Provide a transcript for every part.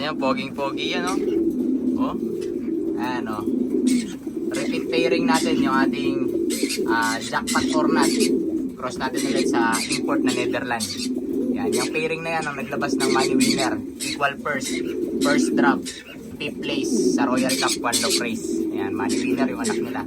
Yan, poging-pogi yan, oh. Oh. Ayan, oh. Repeat pairing natin yung ating jackpot or not. Cross natin ulit sa import na Netherlands. Yan, yung pairing na yan ang naglabas ng money winner. Equal first drop, 5th place sa Royal Cup One Low Race. Yan, money winner yung anak nila.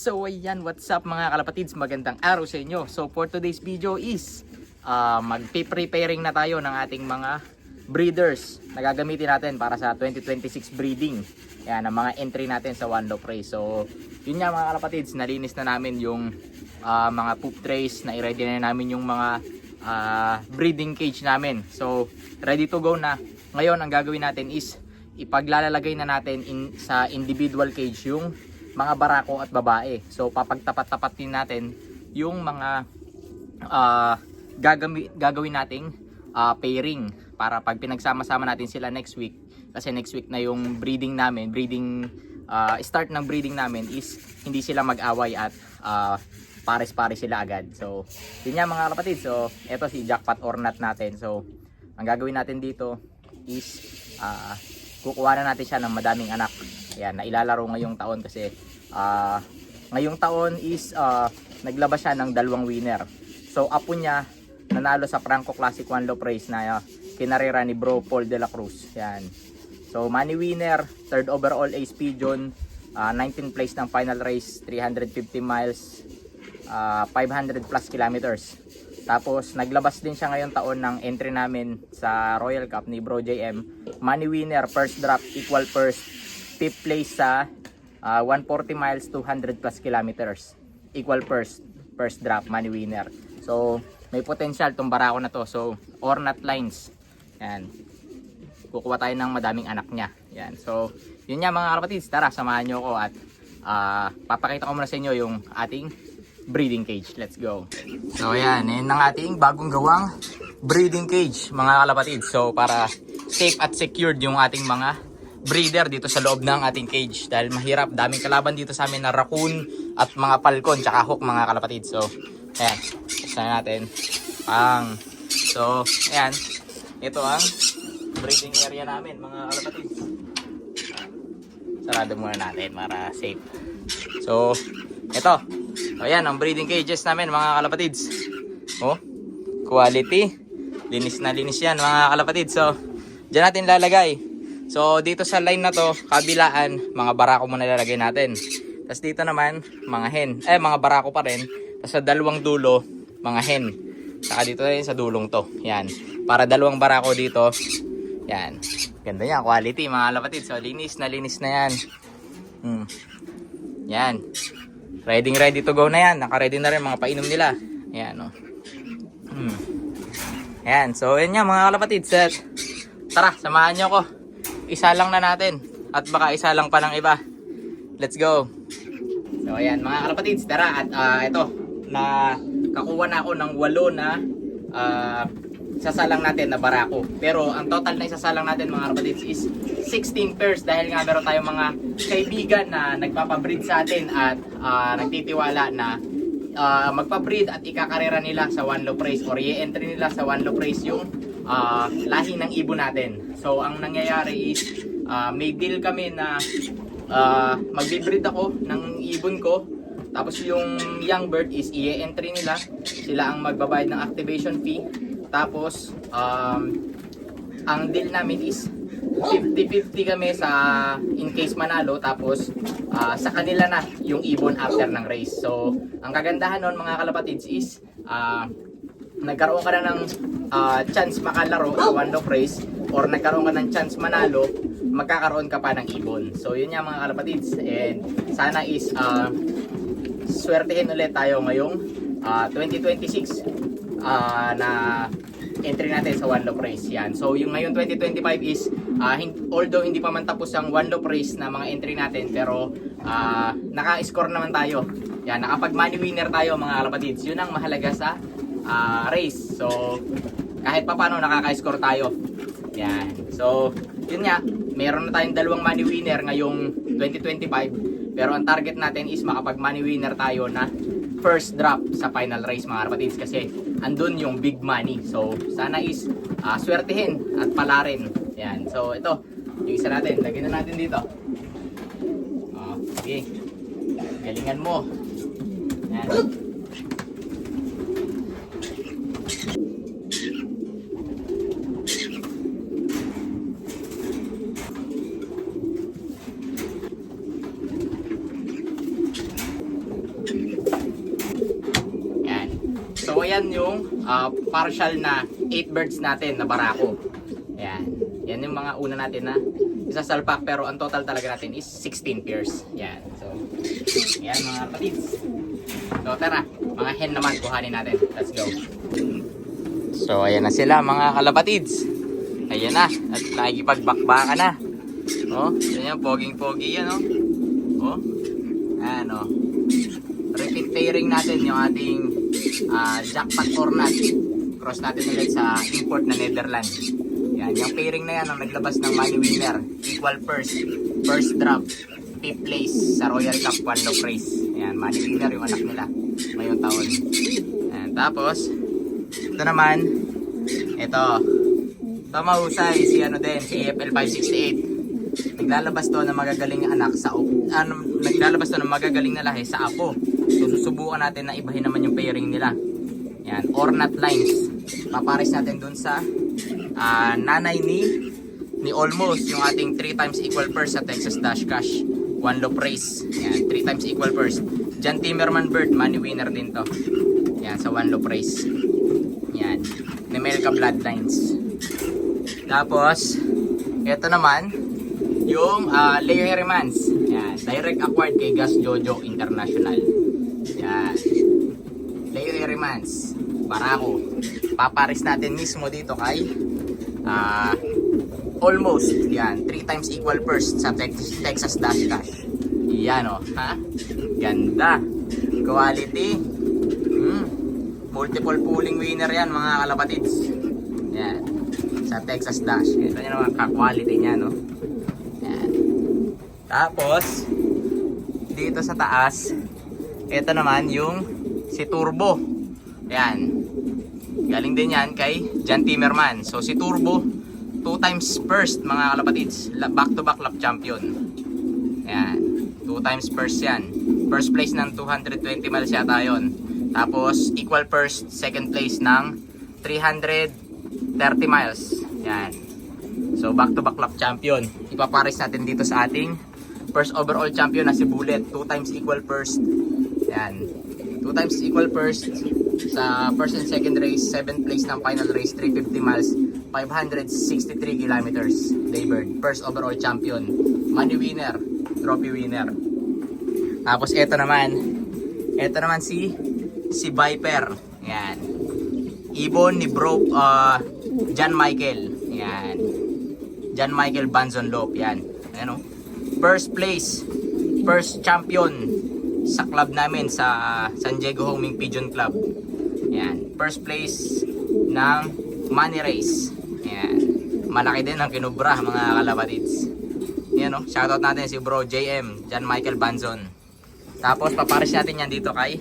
So ayan, what's up mga kalapatids, magandang araw sa inyo. So for today's video is mag-preparing na tayo ng ating mga breeders na gagamitin natin para sa 2026 breeding. Yan, ang mga entry natin sa One Low Race. So yun nga mga kalapatids, nalinis na namin yung mga poop trays, na i-ready na namin yung mga breeding cage namin. So ready to go na. Ngayon ang gagawin natin is ipaglalagay na natin sa individual cage yung mga barako at babae. So papagtapat-tapat din natin yung mga gagawin nating pairing para pag pinagsama-sama natin sila next week, kasi next week na yung breeding namin, start ng breeding namin is hindi sila mag-away at pares-pares sila agad. So yun nga mga kapatid. So eto si jackpot or not natin. So ang gagawin natin dito is kukuha na natin siya ng madaming anak. Ayan, na ilalaro ngayong taon kasi ngayong taon is naglabas siya ng 2 winner. So apo niya nanalo sa Franco Classic One Low Race na kinarera ni Bro Paul de la Cruz. Yan. So money winner, 3rd overall ace pigeon, 19th place ng final race, 350 miles, 500 plus kilometers. Tapos naglabas din siya ngayong taon ng entry namin sa Royal Cup ni Bro JM. Money winner, first drop, equal first, 5th place sa 140 miles, 200 plus kilometers. Equal first drop, money winner. So may potential tong barako na to. So or not lines. Yan. Kukuha tayo ng madaming anak niya. Yan. So yun nga mga kapatids, tara samahan nyo ako at papakita ko muna sa inyo yung ating breeding cage. Let's go. So ayan, yun ang ating bagong gawang breeding cage mga kalapatids. So para safe at secured yung ating mga breeder dito sa loob ng ating cage, dahil mahirap, daming kalaban dito sa amin na raccoon at mga falcon tsaka hawk mga kalapatids. So ayan, buksan natin so ayan, ito ang breeding area namin mga kalapatids. Sarado muna natin para safe. So ito, ayan ang breeding cages namin mga kalapatids. Oh, quality, linis na linis yan mga kalapatids. So dyan natin lalagay. So dito sa line na to, kabilaan, mga barako muna lalagay natin. Tapos dito naman, mga hen. Mga barako pa rin. Tapos sa dalawang dulo, mga hen. Saka dito rin sa dulong to. Yan. Para 2 barako dito. Yan. Ganda yan, quality mga kalapatid. So linis na yan. Yan. Ready to go na yan. Naka-ready na rin mga painom nila. Yan, oh. Yan. So yan nga mga kalapatid. Tara, samahan nyo ko. Isa lang na natin at baka isa lang pa ng iba. Let's go. So ayan mga kalapatids, tara. At ito, na kakuha na ako ng 8 na sasalang natin na barako. Pero ang total na isasalang natin mga kalapatids is 16 pairs, dahil nga meron tayong mga kaibigan na nagpapabreed sa atin at nagtitiwala na magpabreed at ikakarera nila sa One Low Race or i-entry nila sa One Low Race yung lahi ng ibon natin. So ang nangyayari is may deal kami na magbe-breed ako ng ibon ko, tapos yung young bird is i-entry nila, sila ang magbabayad ng activation fee. Tapos ang deal namin is 50-50 kami sa in case manalo, tapos sa kanila na yung ibon after ng race. So ang kagandahan nun mga kalapatids is nagkaroon ka na ng chance makalaro sa One Low Race or nagkaroon ka ng chance manalo, magkakaroon ka pa ng ibon. So yun nga mga kalapatids, and sana is swertehin ulit tayo ngayong 2026 na entry natin sa One Low Race. Yan. So yung ngayon 2025 is although hindi pa man tapos ang One Low Race na mga entry natin, pero naka-score naman tayo. Yan, nakapag money winner tayo mga kalapatids. Yun ang mahalaga sa race. So kahit pa paano nakaka-score tayo. Yan. So yun nga, meron na tayong dalawang money winner ngayong 2025. Pero ang target natin is makapag money winner tayo na first drop sa final race mga kapatids, kasi andun yung big money. So sana is swertihin at palarin. Yan. So ito, yung isa natin, lagyan na natin dito. Okay. Galingan mo. Yan. So ayan yung partial na 8 birds natin na barako. Ayan. Yan yung mga una natin na isasalpak, pero ang total talaga natin is 16 pairs. Yan. So ayan mga kapatids. So tara, mga hen naman kuhanin natin. Let's go. So ayan na sila mga kalapatids. Ayan na. At nakikipagbakbaka na. Oh, ayan, poging-pogi yan, oh. Oh. Ayan, oh. Repeat pairing natin yung ating jackpot ornat. Cross natin ulit sa import na Netherlands. Yan, yung pairing na yan ang naglabas ng money winner. Equal first drop, 5th place sa Royal Cup One Low Race. Yan, money winner yung anak nila ngayong taon. Yan, tapos ito naman, ito mahusay si ano din, si AFL 568. Naglalabas to ng magagaling anak sa naglalabas to ng magagaling na lahi sa apo. So susubukan natin na ibahin naman yung pairing nila. Yan, ornat lines. Papares natin dun sa nanay ni Almost, yung ating 3 times equal purse sa Texas Dash Cash One Low Race. Yan, 3 times equal purse. Jan Timmerman Bird, money winner din to. Yan, sa One Low Race. Yan, Nemelka Bloodlines. Tapos ito naman yung Leo Hermans. Yan, direct acquired kay Gas Jojo International. Yan, Leo Hermans Barako. Papares natin mismo dito kay Almost. Yan, 3 times equal purse sa Texas Dash Cash. Yan, oh, ha? Ganda. Quality. Multiple pooling winner yan mga kalapatids. Yan, sa Texas Dash. Ito nyo naman ka-quality niya, no? Yan. Tapos dito sa taas, ito naman yung si Turbo. Yan, galing din yan kay Jan Timmerman. So si Turbo, 2 times first mga kalapatids, back to back lap champion. Yan, 2 times first yan. First place ng 220 miles yata yun. Tapos equal first, second place ng 330 miles. Yan. So back to back lap champion. Ipapares natin dito sa ating first overall champion na si Bullet, 2 times equal first. Yan, 2 times equal first sa first and second race, 7th place ng final race, 350 miles, 563 kilometers. Daybird, first overall champion, money winner, trophy winner. Tapos ito naman si Viper. Yan, ibon ni bro John Michael. Yan, John Michael Banzonlop. Yan, ano, first place, first champion sa club namin sa San Diego Homing Pigeon Club. Yan, first place ng money race. Yan, malaki din ang kinubra mga kalapatids. Yan, no? Shoutout natin si bro JM, John Michael Banzon. Tapos papares natin yan dito kay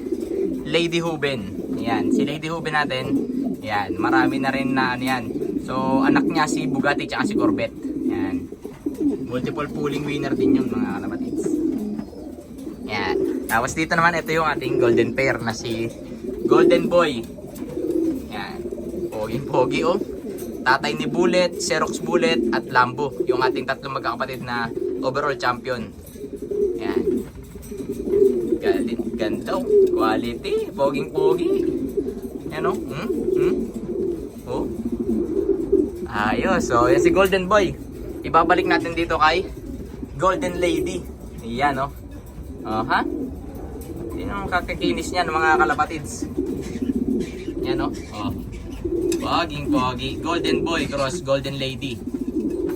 Lady Huben. Yan, si Lady Huben natin, yan, marami na rin na ano yan. So anak niya si Bugatti tsaka si Corvette. Yan, multiple pooling winner din yung mga kalapatids. Yan. Tapos dito naman, ito yung ating golden pair na si Golden Boy. Yan, poging-pogi, oh. Tatay ni Bullet, Xerox Bullet at Lambo, yung ating tatlong magkakapatid na overall champion. Yan, ganda, oh. Quality, poging-pogi. Yan, oh. Oh, ayos. So yan si Golden Boy. Ibabalik natin dito kay Golden Lady. Yan, oh. Ha? Yan ang kakakinis niyan mga kalapatids. Yan, oh. Poging-pogi. Golden Boy cross Golden Lady.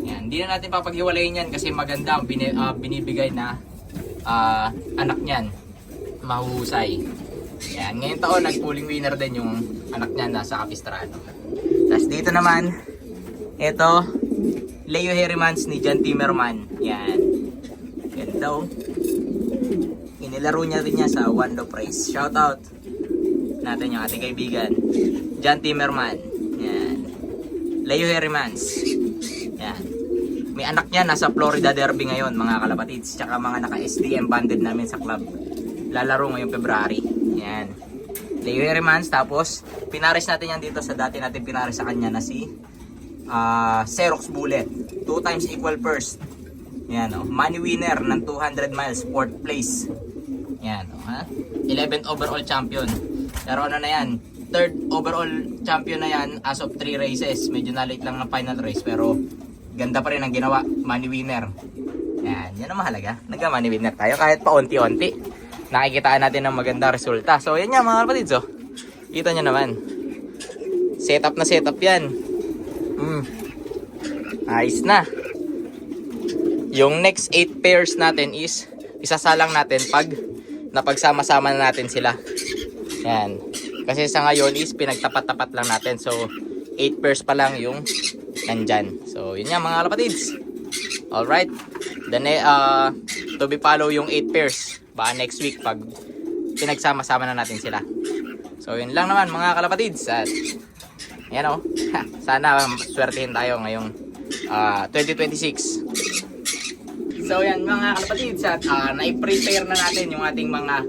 Yan, hindi na natin papaghiwalayin yan kasi maganda ang binibigay na anak niyan. Mahusay. Yan, ngayong taon nag-pooling winner din yung anak niyan nasa Capistrano. Tapos dito naman, ito Leo Herrimans ni John Timmerman. Yan. Ganda oh. Inilaro niya rin niya sa One Love Race. Shoutout natin yung ating kaibigan John Timmerman. Yan. Leo Herrimans. Yan. May anak niya nasa Florida Derby ngayon mga kalapatids. Tsaka mga naka-SDM banded namin sa club. Lalaro ngayong February. Yan. Leo Herrimans. Tapos pinares natin yan dito sa dati natin pinares sa kanya na si Xerox Bullet. 2 times equal first. Yan o. Money winner ng 200 miles. 4th place. Yan o ha. 11th overall champion. Pero ano na yan. 3rd overall champion na yan as of 3 races. Medyo na-late lang ng final race. Pero ganda pa rin ang ginawa. Money winner. Yan. Yan ang mahalaga. Nagka-money winner tayo. Kahit pa unti-unti. Nakikitaan natin ng maganda resulta. So yan nga mga kapatids oh. Kita nyo naman. Setup na setup yan. Ayos na. Yung next 8 pairs natin is isasalang natin pag napagsama-sama na natin sila. Yan. Kasi sa ngayon is pinagtapat-tapat lang natin. So 8 pairs pa lang yung nandyan. So yun nga mga kalapatids. Alright. Then to be follow yung 8 pairs. Baka next week pag pinagsama-sama na natin sila. So yun lang naman mga kalapatids. At yan o. Sana swertihin tayo ngayong 2026. So yan mga kalapatids. At na-prepare na natin yung ating mga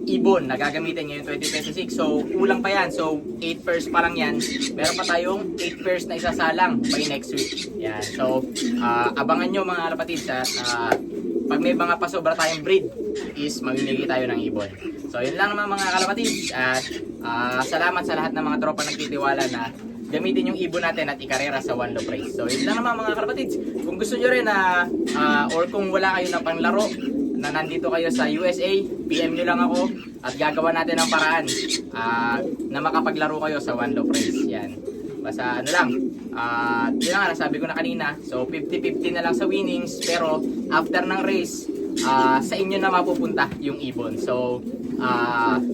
ibon na gagamitin ngayong 2026. So kulang pa yan. So 8 pairs pa lang yan. Meron pa tayong 8 pairs na isasalang by next week. Yan. So abangan nyo mga kalapatids. At pag may mga pasobra tayong breed is mamimigay tayo ng ibon. So yun lang naman mga kalapatids. At salamat sa lahat ng mga tropa nagtitiwala na gamitin yung ibon natin at ikarera sa One Love Race. So yun lang naman mga kalapatids. Kung gusto nyo rin na or kung wala kayo na panglaro na nandito kayo sa USA, PM nyo lang ako at gagawa natin ng paraan na makapaglaro kayo sa One Love Race. Yan. Basta ano lang, yun nga nasabi ko na kanina. So 50-50 na lang sa winnings, pero after ng race, sa inyo na mapupunta yung ibon. So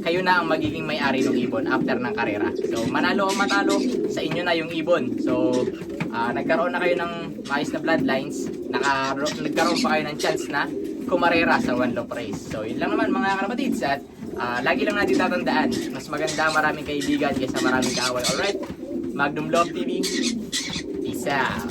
kayo na ang magiging may-ari ng ibon after ng karera. So manalo o matalo, sa inyo na yung ibon. So nagkaroon na kayo ng maayos na bloodlines, nagkaroon pa kayo ng chance na kumarera sa One Love Race. So yun lang naman mga kalapatids. At lagi lang natin tatandaan, mas maganda maraming kaibigan kaysa maraming kaaway. Alright? Magnum Love TV, peace out.